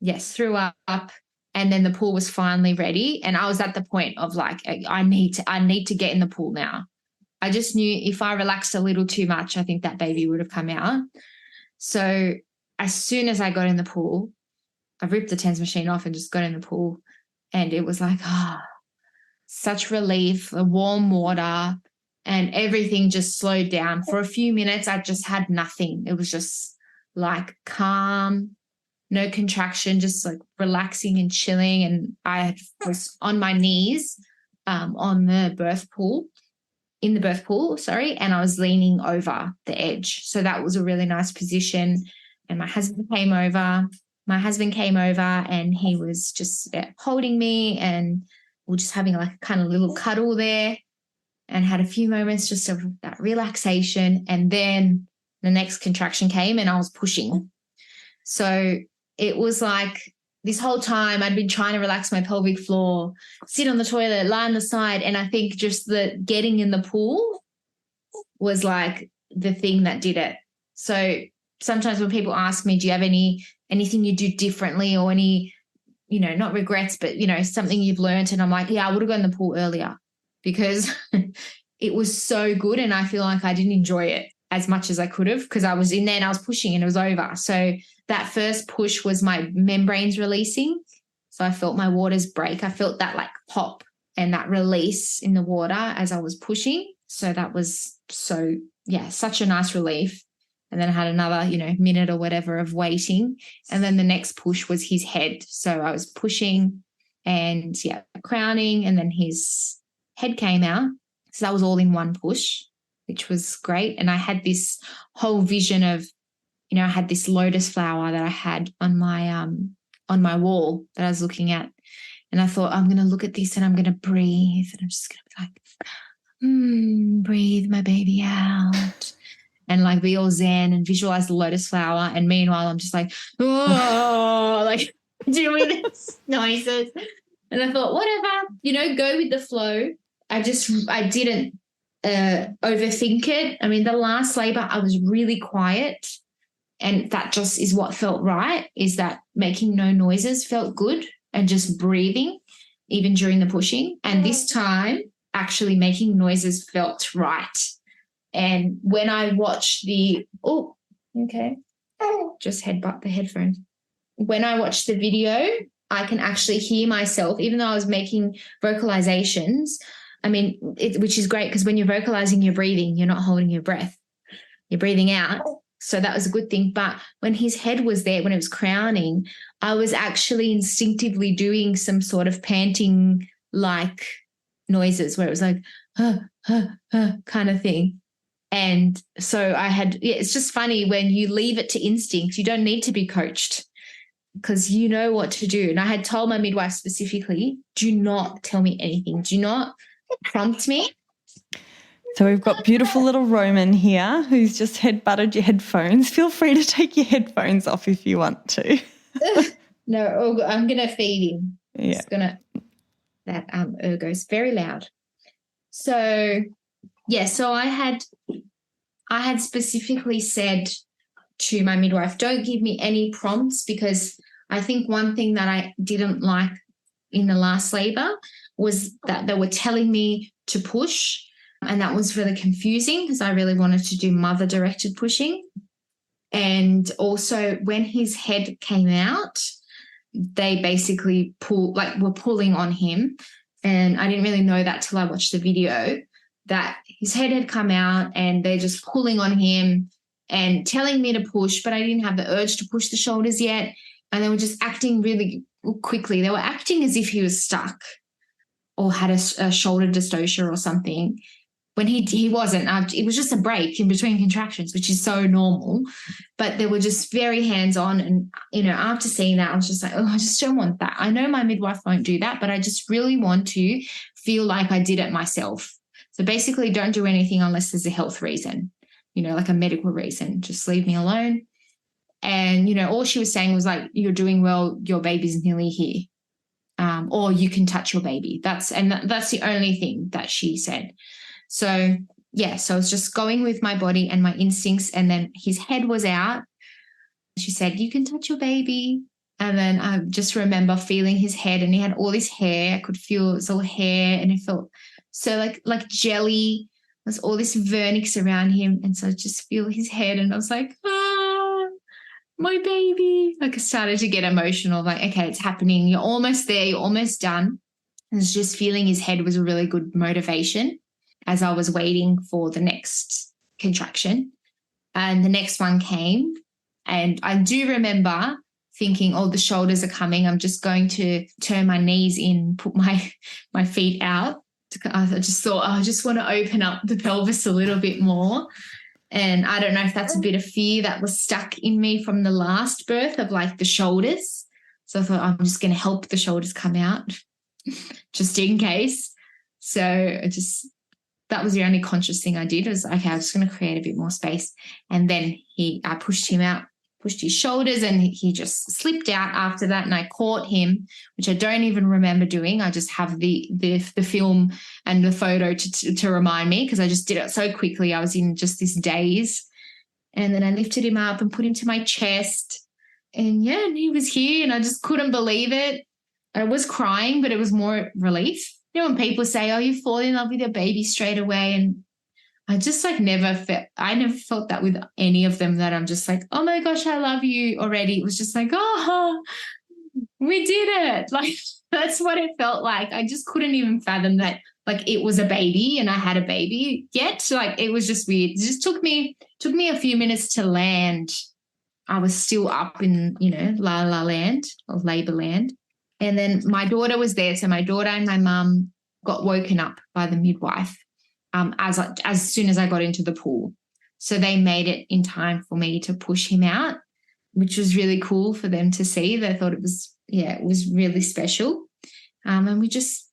Yes, threw up, and then the pool was finally ready. And I was at the point of like I need to get in the pool now. I just knew if I relaxed a little too much, I think that baby would have come out. So as soon as I got in the pool, I ripped the TENS machine off and just got in the pool, and it was like, such relief, the warm water, and everything just slowed down. For a few minutes, I just had nothing. It was just like calm, no contraction, just like relaxing and chilling. And I was on my knees in the birth pool, and I was leaning over the edge. So that was a really nice position. And my husband came over. And he was just holding me, and we're just having like a kind of little cuddle there, and had a few moments just of that relaxation. And then the next contraction came and I was pushing. So it was like this whole time I'd been trying to relax my pelvic floor, sit on the toilet, lie on the side. And I think just the getting in the pool was like the thing that did it. So sometimes when people ask me, do you have anything you do differently, or any, not regrets, but, something you've learned? And I'm like, yeah, I would have gone in the pool earlier because it was so good. And I feel like I didn't enjoy it as much as I could have because I was in there and I was pushing and it was over. So that first push was my membranes releasing. So I felt my waters break. I felt that like pop and that release in the water as I was pushing. So that was such a nice relief. And then I had another, minute or whatever of waiting. And then the next push was his head. So I was pushing and, crowning, and then his head came out. So that was all in one push, which was great. And I had this whole vision of, I had this lotus flower that I had on my wall that I was looking at. And I thought, I'm going to look at this and I'm going to breathe. And I'm just going to be like, breathe my baby out. And like be all zen and visualize the lotus flower. And meanwhile, I'm just like, like doing this noises. And I thought, whatever, go with the flow. I didn't overthink it. I mean, the last labor, I was really quiet. And that just is what felt right, is that making no noises felt good and just breathing even during the pushing. And this time, actually making noises felt right. And when I watched just headbutt the headphones. When I watched the video, I can actually hear myself, even though I was making vocalizations. I mean, which is great because when you're vocalizing, you're breathing, you're not holding your breath, you're breathing out. So that was a good thing. But when his head was there, when it was crowning, I was actually instinctively doing some sort of panting like noises where it was like, kind of thing. And so it's just funny when you leave it to instinct, you don't need to be coached because you know what to do. And I had told my midwife specifically, do not tell me anything. Do not prompt me. So we've got beautiful little Roman here who's just head-butted your headphones. Feel free to take your headphones off if you want to. No, I'm going to feed him. Yeah. That ergo's very loud. So, so I had specifically said to my midwife, don't give me any prompts, because I think one thing that I didn't like in the last labor was that they were telling me to push, and that was really confusing because I really wanted to do mother-directed pushing. And also when his head came out, they basically were pulling on him. And I didn't really know that till I watched the video, that his head had come out and they're just pulling on him and telling me to push, but I didn't have the urge to push the shoulders yet. And they were just acting really quickly. They were acting as if he was stuck or had a shoulder dystocia or something, when he wasn't. It was just a break in between contractions, which is so normal. But they were just very hands-on. And, after seeing that, I was just like, oh, I just don't want that. I know my midwife won't do that, but I just really want to feel like I did it myself. So basically, don't do anything unless there's a health reason, like a medical reason. Just leave me alone. And, all she was saying was like, you're doing well, your baby's nearly here. Or you can touch your baby. That's the only thing that she said. So, so I was just going with my body and my instincts. And then his head was out. She said, you can touch your baby. And then I just remember feeling his head, and he had all this hair. I could feel it was all hair, and it felt so like jelly. There's all this vernix around him. And so I just feel his head, and I was like, my baby. Like I started to get emotional, like, okay, it's happening. You're almost there. You're almost done. And it's just feeling his head was a really good motivation as I was waiting for the next contraction. And the next one came. And I do remember thinking, oh, the shoulders are coming. I'm just going to turn my knees in, put my feet out. I just thought, I just want to open up the pelvis a little bit more. And I don't know if that's a bit of fear that was stuck in me from the last birth of like the shoulders. So I thought, I'm just going to help the shoulders come out just in case. So that was the only conscious thing I did, was, okay, I'm just going to create a bit more space. And then I pushed him out, pushed his shoulders, and he just slipped out after that. And I caught him, which I don't even remember doing. I just have the film and the photo to remind me, because I just did it so quickly. I was in just this daze. And then I lifted him up and put him to my chest. And and he was here, and I just couldn't believe it. I was crying, but it was more relief. When people say, oh, you fall in love with your baby straight away, and I just I never felt that with any of them, that I'm just like, oh my gosh, I love you already. It was just like, oh, we did it. Like, that's what it felt like. I just couldn't even fathom that, like, it was a baby and I had a baby yet. Like, it was just weird. It just took me a few minutes to land. I was still up in, la la land, or labor land. And then my daughter was there. So my daughter and my mum got woken up by the midwife as soon as I got into the pool. So they made it in time for me to push him out, which was really cool for them to see. They thought it was really special. And we just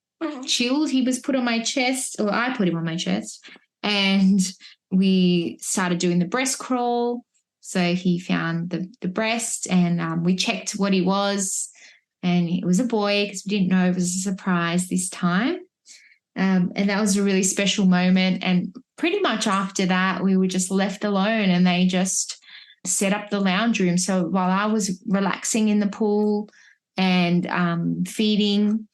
chilled. He was put on my chest, or I put him on my chest, and we started doing the breast crawl. So he found the breast, and we checked what he was. And it was a boy, because we didn't know. It was a surprise this time. And that was a really special moment. And pretty much after that, we were just left alone, and they just set up the lounge room. So while I was relaxing in the pool and feeding,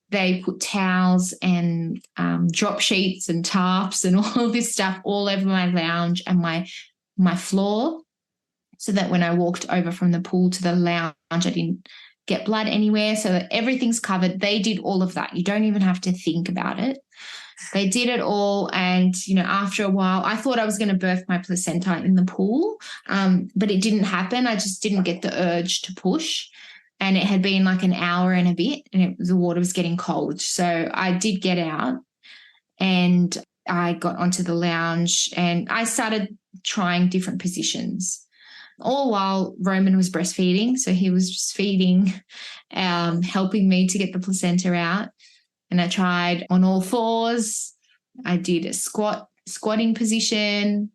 they put towels and drop sheets and tarps and all this stuff all over my lounge and my floor, so that when I walked over from the pool to the lounge, I didn't get blood anywhere, so that everything's covered. They did all of that. You don't even have to think about it. They did it all. And, after a while, I thought I was going to birth my placenta in the pool, but it didn't happen. I just didn't get the urge to push. And it had been like an hour and a bit, and the water was getting cold. So I did get out, and I got onto the lounge, and I started trying different positions, all while Roman was breastfeeding. So he was just feeding, helping me to get the placenta out. And I tried on all fours. I did a squatting position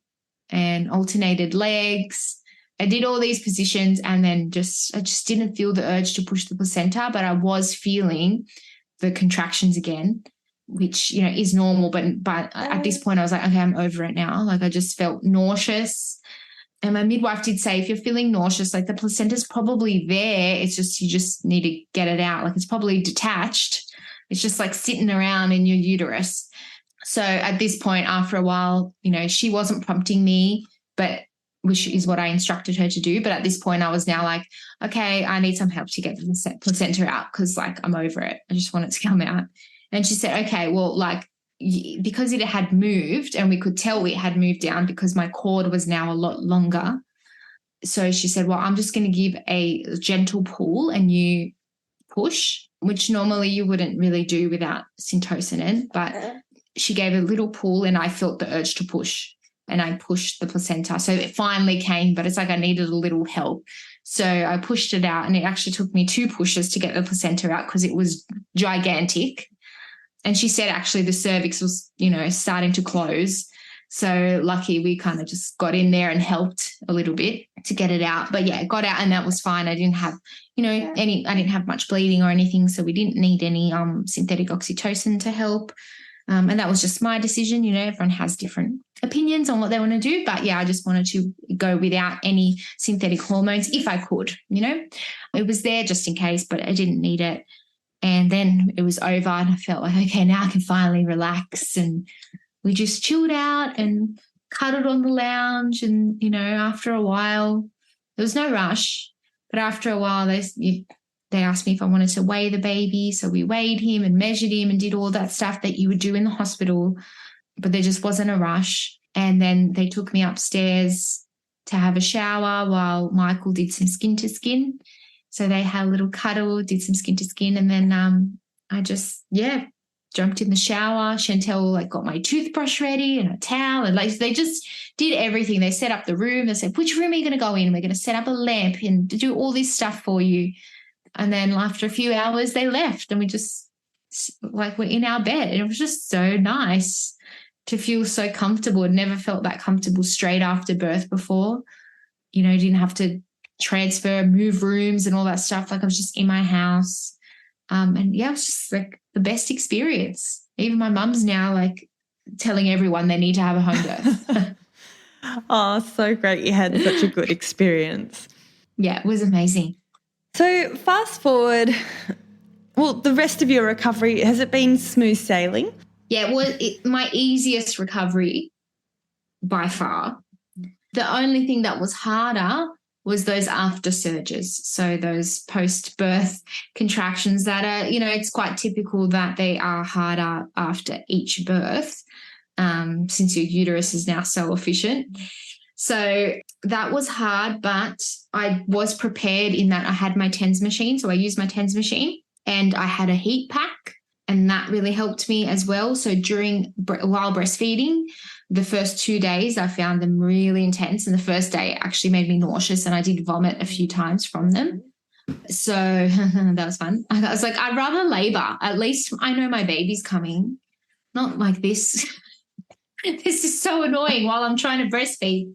and alternated legs. I did all these positions, and then I just didn't feel the urge to push the placenta, but I was feeling the contractions again, which, is normal. But at this point I was like, okay, I'm over it now. Like, I just felt nauseous. And my midwife did say, if you're feeling nauseous, like the placenta's probably there. It's just, you just need to get it out. Like it's probably detached. It's just like sitting around in your uterus. So at this point, after a while, you know, she wasn't prompting me, but which is what I instructed her to do. But at this point, I was now like, okay, I need some help to get the placenta out because like I'm over it. I just want it to come out. And she said, okay, well, like, because it had moved and we could tell it had moved down because my cord was now a lot longer. So she said, well, I'm just going to give a gentle pull and you push, which normally you wouldn't really do without Syntocin in, but she gave a little pull and I felt the urge to push and I pushed the placenta. So it finally came, but it's like I needed a little help. So I pushed it out and it actually took me 2 pushes to get the placenta out because it was gigantic. And she said actually the cervix was, you know, starting to close. So lucky we kind of just got in there and helped a little bit to get it out. But yeah, it got out and that was fine. I didn't have, you know, I didn't have much bleeding or anything. So we didn't need any synthetic oxytocin to help. And that was just my decision. You know, everyone has different opinions on what they want to do. But yeah, I just wanted to go without any synthetic hormones if I could, you know. It was there just in case, but I didn't need it. And then it was over and I felt like, okay, now I can finally relax. And we just chilled out and cuddled on the lounge. And, you know, after a while, there was no rush. But after a while, they asked me if I wanted to weigh the baby. So we weighed him and measured him and did all that stuff that you would do in the hospital. But there just wasn't a rush. And then they took me upstairs to have a shower while Michael did some skin to skin. So they had a little cuddle, did some skin to skin. And then I just, jumped in the shower. Chantel like got my toothbrush ready and a towel. And like they just did everything. They set up the room. They said, which room are you going to go in? We're going to set up a lamp and do all this stuff for you. And then after a few hours, they left and we just like we're in our bed. And it was just so nice to feel so comfortable. I'd never felt that comfortable straight after birth before. You know, didn't have to transfer, move rooms and all that stuff. Like I was just in my house. And yeah, it was just like the best experience. Even my mum's now like telling everyone they need to have a home birth. Oh, so great. You had such a good experience. Yeah, it was amazing. So fast forward, well, the rest of your recovery, has it been smooth sailing? Yeah, it was my easiest recovery by far. The only thing that was harder was those after surges. So those post-birth contractions that are, you know, it's quite typical that they are harder after each birth since your uterus is now so efficient. So that was hard, but I was prepared in that I had my TENS machine. So I used my TENS machine and I had a heat pack and that really helped me as well. So while breastfeeding, the first 2 days I found them really intense and the first day actually made me nauseous and I did vomit a few times from them. So that was fun. I was like, I'd rather labor. At least I know my baby's coming. Not like this. This is so annoying while I'm trying to breastfeed.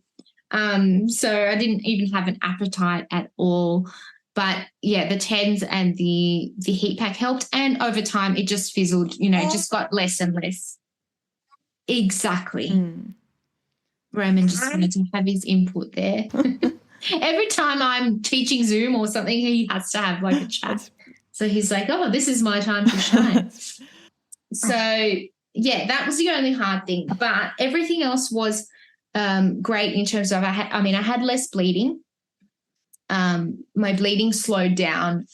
So I didn't even have an appetite at all. But yeah, the TENS and the heat pack helped. And over time it just fizzled, you know, it just got less and less. Exactly. Roman just wanted to have his input there. Every time I'm teaching Zoom or something, he has to have like a chat. So he's like, oh, this is my time to shine. So yeah, that was the only hard thing. But everything else was great in terms of I had less bleeding. My bleeding slowed down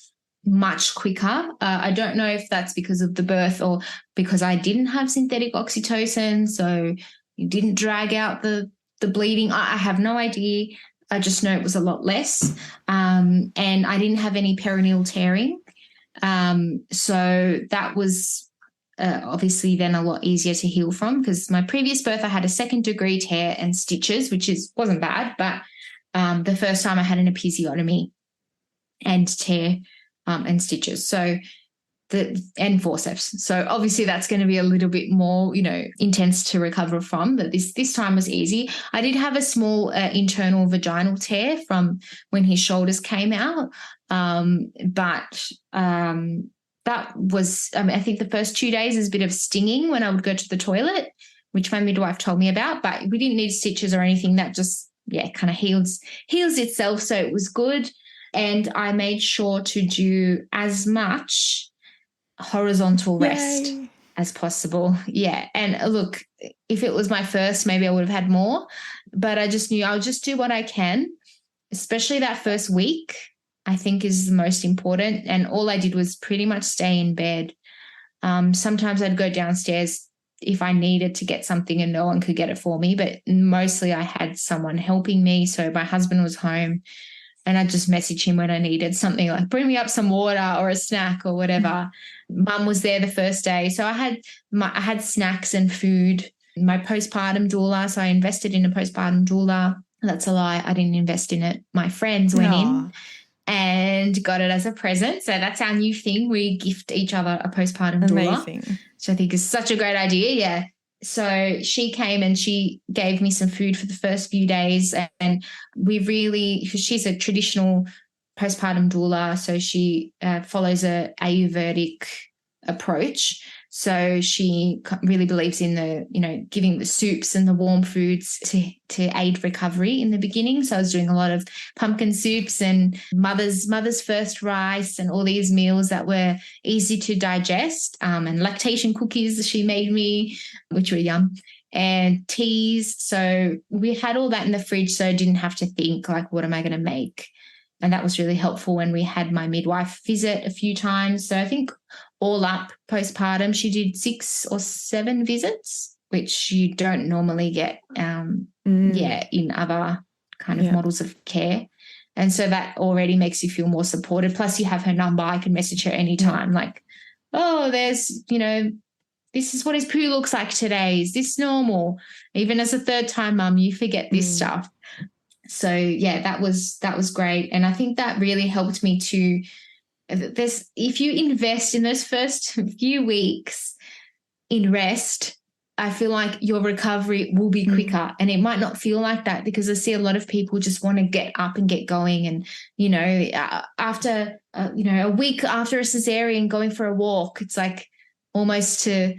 much quicker. I don't know if that's because of the birth or because I didn't have synthetic oxytocin, so it didn't drag out the bleeding. I have no idea. I just know it was a lot less. And I didn't have any perineal tearing. So that was obviously then a lot easier to heal from because my previous birth I had a 2nd degree tear and stitches, which wasn't bad, but the first time I had an episiotomy and tear and stitches. So and forceps. So obviously that's going to be a little bit more, you know, intense to recover from, but this time was easy. I did have a small internal vaginal tear from when his shoulders came out. But that was, I think the first 2 days is a bit of stinging when I would go to the toilet, which my midwife told me about, but we didn't need stitches or anything. That just kind of heals itself. So it was good. And I made sure to do as much horizontal rest as possible. Yeah. And look, if it was my first, maybe I would have had more, but I just knew I'll just do what I can, especially that first week, I think is the most important. And all I did was pretty much stay in bed. Sometimes I'd go downstairs if I needed to get something and no one could get it for me, but mostly I had someone helping me. So my husband was home and I'd just message him when I needed something, like bring me up some water or a snack or whatever. Mum was there the first day. So I had snacks and food. My postpartum doula, so I invested in a postpartum doula. That's a lie. I didn't invest in it. My friends went in and got it as a present. So that's our new thing. We gift each other a postpartum doula. Amazing. Which I think is such a great idea. Yeah. So she came and she gave me some food for the first few days, and because she's a traditional postpartum doula, so she follows a Ayurvedic approach. So she really believes in giving the soups and the warm foods to aid recovery in the beginning. So I was doing a lot of pumpkin soups and mother's first rice and all these meals that were easy to digest, and lactation cookies she made me, which were yum, and teas. So we had all that in the fridge, so I didn't have to think like, what am I going to make? And that was really helpful when we had my midwife visit a few times. So I think all up postpartum, she did 6 or 7 visits, which you don't normally get, in other kind of models of care. And so that already makes you feel more supported. Plus you have her number. I can message her anytime, like, oh, there's, this is what his poo looks like today. Is this normal? Even as a third-time mum, you forget this stuff. So, yeah, that was great. And I think that really helped me to if you invest in those first few weeks in rest, I feel like your recovery will be quicker. And it might not feel like that because I see a lot of people just want to get up and get going. And, after, a week after a cesarean going for a walk, it's like almost to,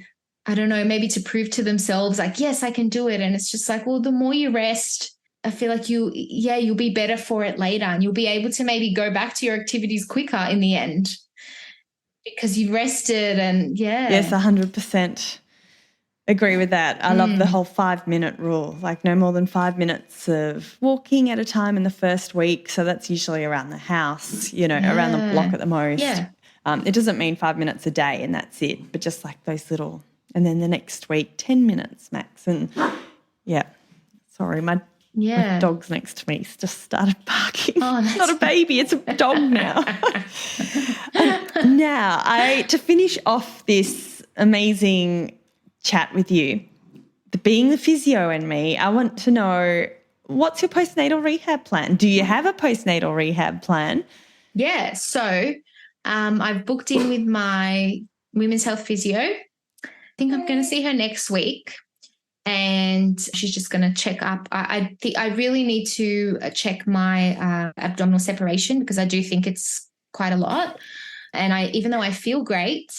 I don't know, maybe to prove to themselves like, yes, I can do it. And it's just like, well, the more you rest, I feel like you'll be better for it later, and you'll be able to maybe go back to your activities quicker in the end because you've rested. And Yes, 100% agree with that. I love the whole 5-minute rule, like no more than 5 minutes of walking at a time in the first week. So that's usually around the house, around the block at the most. Yeah. It doesn't mean 5 minutes a day and that's it, but just like those little, and then the next week, 10 minutes max. And sorry, my dog's next to me just started barking. Oh, it's not a baby, it's a dog now. Now, to finish off this amazing chat with you, being the physio and me, I want to know, what's your postnatal rehab plan? Do you have a postnatal rehab plan? Yeah, so I've booked in with my women's health physio. I think I'm going to see her next week. And she's just going to check up. I think I really need to check my abdominal separation because I do think it's quite a lot. And even though I feel great,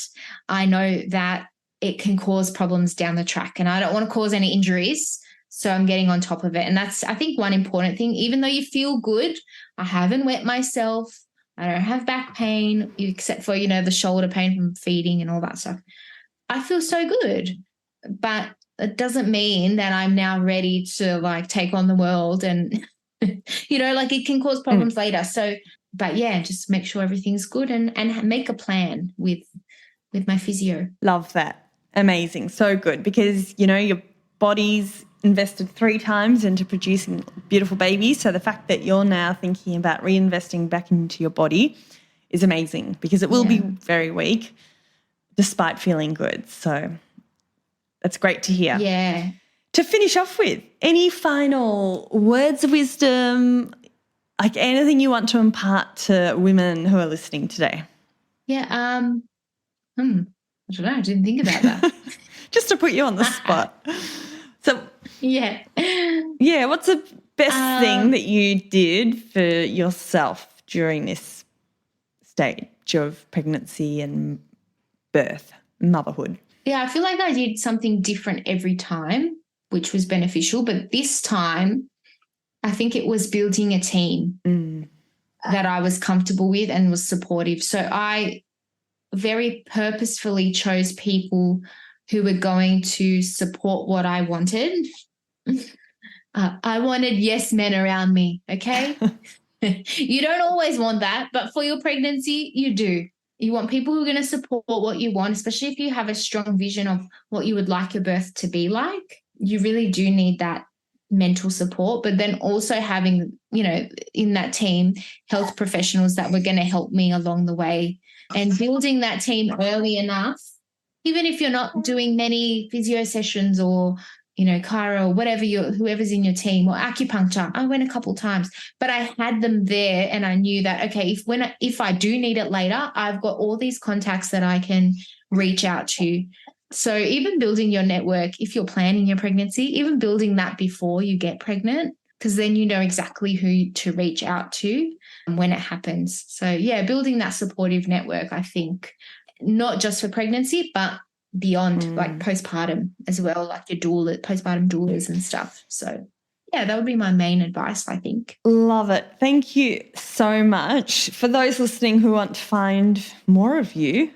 I know that it can cause problems down the track, and I don't want to cause any injuries. So I'm getting on top of it. And that's, I think, one important thing. Even though you feel good, I haven't wet myself. I don't have back pain except for, the shoulder pain from feeding and all that stuff. I feel so good, but it doesn't mean that I'm now ready to take on the world and, it can cause problems later. So, but yeah, just make sure everything's good and make a plan with my physio. Love that. Amazing. So good because, your body's invested 3 times into producing beautiful babies. So the fact that you're now thinking about reinvesting back into your body is amazing because it will be very weak despite feeling good. So that's great to hear. Yeah. To finish off with, any final words of wisdom, like anything you want to impart to women who are listening today? Yeah. I don't know. I didn't think about that. Just to put you on the spot. So yeah. Yeah, what's the best thing that you did for yourself during this stage of pregnancy and birth, motherhood? Yeah, I feel like I did something different every time, which was beneficial. But this time I think it was building a team that I was comfortable with and was supportive. So I very purposefully chose people who were going to support what I wanted. I wanted yes men around me, okay? You don't always want that, but for your pregnancy, you do. You want people who are going to support what you want, especially if you have a strong vision of what you would like your birth to be like. You really do need that mental support, but then also having, in that team, health professionals that were going to help me along the way, and building that team early enough, even if you're not doing many physio sessions or, chiro, whatever whoever's in your team, or acupuncture. I went a couple of times, but I had them there, and I knew that, okay, if I do need it later, I've got all these contacts that I can reach out to. So even building your network, if you're planning your pregnancy, even building that before you get pregnant, because then you know exactly who to reach out to when it happens. So yeah, building that supportive network, I think, not just for pregnancy, but beyond, like postpartum as well, like your postpartum doulas and stuff. So yeah, that would be my main advice, I think. Love it. Thank you so much. For those listening who want to find more of you,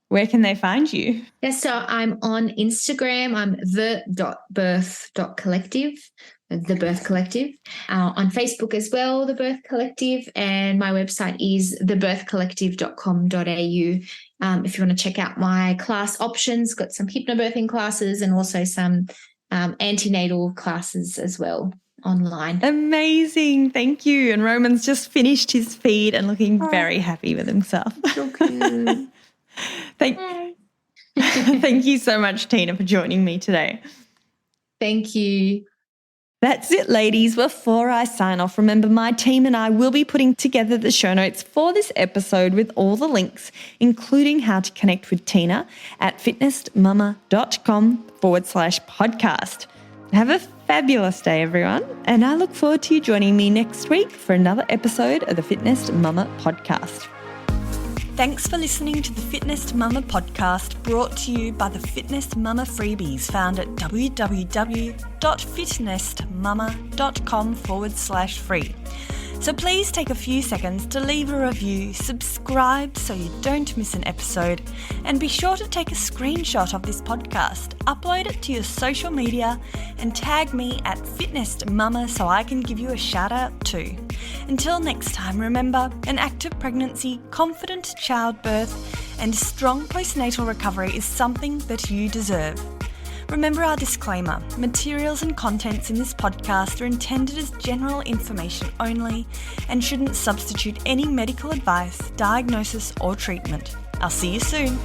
where can they find you? Yes, so I'm on Instagram. I'm the.birth.collective, The Birth Collective. On Facebook as well, The Birth Collective. And my website is thebirthcollective.com.au. If you want to check out my class options, got some hypnobirthing classes and also some antenatal classes as well online. Amazing. Thank you. And Roman's just finished his feed and looking very happy with himself. So cute. Thank you so much, Tina, for joining me today. Thank you. That's it, ladies. Before I sign off, remember my team and I will be putting together the show notes for this episode with all the links, including how to connect with Tina at fitnessmama.com/podcast. Have a fabulous day, everyone, and I look forward to you joining me next week for another episode of the Fitness Mama podcast. Thanks for listening to the Fitness Mama podcast, brought to you by the Fitness Mama freebies found at www.fitnessmama.com/free. So please take a few seconds to leave a review, subscribe so you don't miss an episode, and be sure to take a screenshot of this podcast, upload it to your social media, and tag me at Fitness Mama so I can give you a shout out too. Until next time, remember, an active pregnancy, confident childbirth, and strong postnatal recovery is something that you deserve. Remember our disclaimer, materials and contents in this podcast are intended as general information only and shouldn't substitute any medical advice, diagnosis or treatment. I'll see you soon.